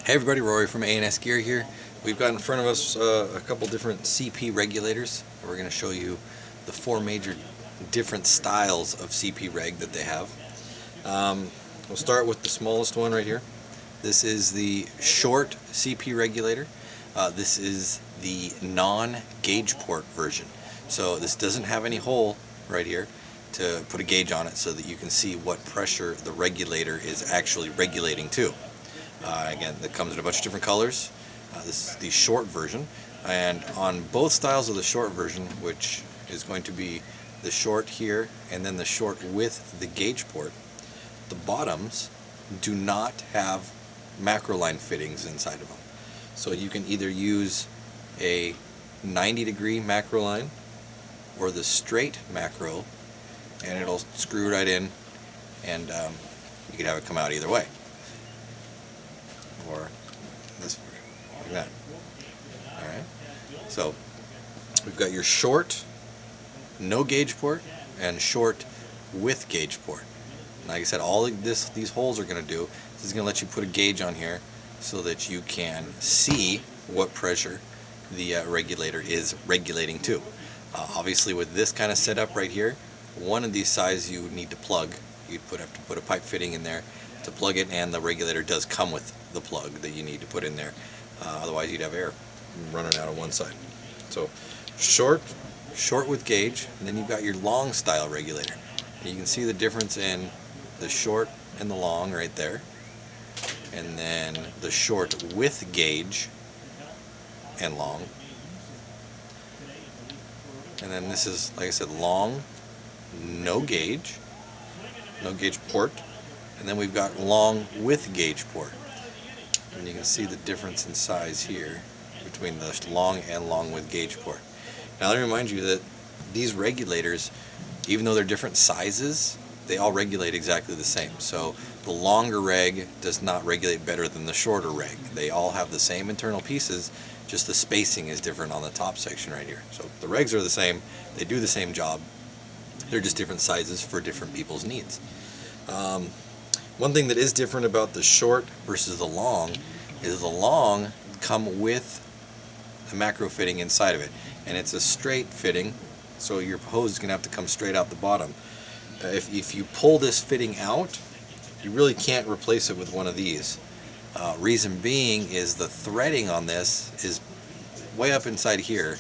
Hey everybody, Rory from A&S Gear here. We've got in front of us a couple different CP regulators. We're going to show you the four major different styles of CP reg that they have. We'll start with the smallest one right here. This is the short CP regulator. This is the non-gauge port version. So this doesn't have any hole right here to put a gauge on it so that you can see what pressure the regulator is actually regulating to. Again, that comes in a bunch of different colors. This is the short version, and on both styles of the short version, which is going to be the short here and then the short with the gauge port, the bottoms do not have macro line fittings inside of them. So you can either use a 90-degree macro line or the straight macro, and it'll screw right in, and you can have it come out either way. Or this like that. Alright, so we've got your short no gauge port and short with gauge port. Like I said, all of these holes are going to do, this is going to let you put a gauge on here so that you can see what pressure the regulator is regulating to. Obviously with this kind of setup right here, one of these sides you would need to plug. You'd have to put a pipe fitting in there to plug it, and the regulator does come with the plug that you need to put in there. Otherwise you'd have air running out of one side. So short with gauge, and then you've got your long style regulator. And you can see the difference in the short and the long right there, and then the short with gauge and long, and then this is, like I said, long no gauge port, and then we've got long with gauge port. And you can see the difference in size here between the long and long with gauge port. Now let me remind you that these regulators, even though they're different sizes, they all regulate exactly the same. So the longer reg does not regulate better than the shorter reg. They all have the same internal pieces, just the spacing is different on the top section right here. So the regs are the same, they do the same job, they're just different sizes for different people's needs. One thing that is different about the short versus the long is the long come with a macro fitting inside of it, and it's a straight fitting, so your hose is going to have to come straight out the bottom. If you pull this fitting out, you really can't replace it with one of these. Reason being is the threading on this is way up inside here,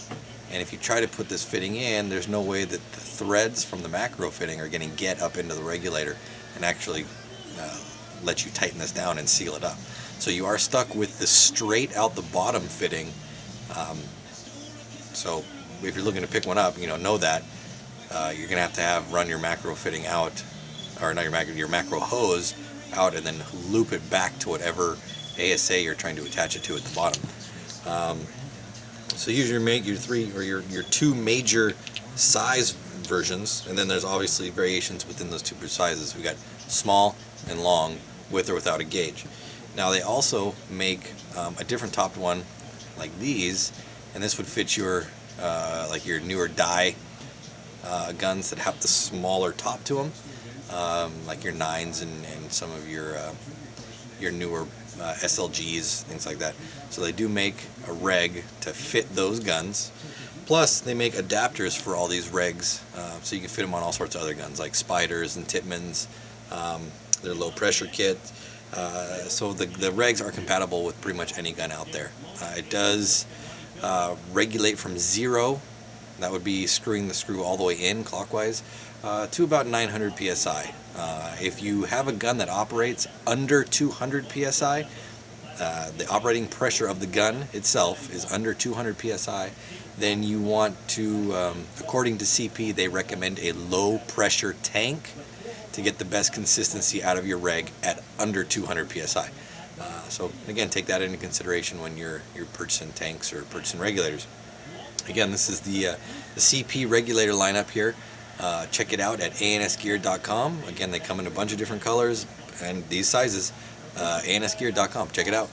and if you try to put this fitting in, there's no way that the threads from the macro fitting are going to get up into the regulator and actually let you tighten this down and seal it up. So you are stuck with the straight out the bottom fitting. So if you're looking to pick one up, know that you're going to have run your macro fitting out, or not your macro hose out, and then loop it back to whatever ASA you're trying to attach it to at the bottom. So usually make your three or your two major size versions, and then there's obviously variations within those two sizes. We got small and long, with or without a gauge. Now they also make a different topped one like these, and this would fit your like your newer dye guns that have the smaller top to them, like your 9s and some of your newer SLGs, things like that. So they do make a reg to fit those guns. Plus they make adapters for all these regs, so you can fit them on all sorts of other guns like Spyders and Tippmanns. They're low pressure kit. So the regs are compatible with pretty much any gun out there. It does regulate from 0, that would be screwing the screw all the way in clockwise, to about 900 psi. If you have a gun that operates under 200 psi, the operating pressure of the gun itself is under 200 psi, then you want to, according to CP, they recommend a low pressure tank to get the best consistency out of your reg at under 200 psi. So again, take that into consideration when you're purchasing tanks or purchasing regulators. Again, this is the CP regulator lineup here. Check it out at ansgear.com. Again, they come in a bunch of different colors and these sizes. ansgear.com. Check it out.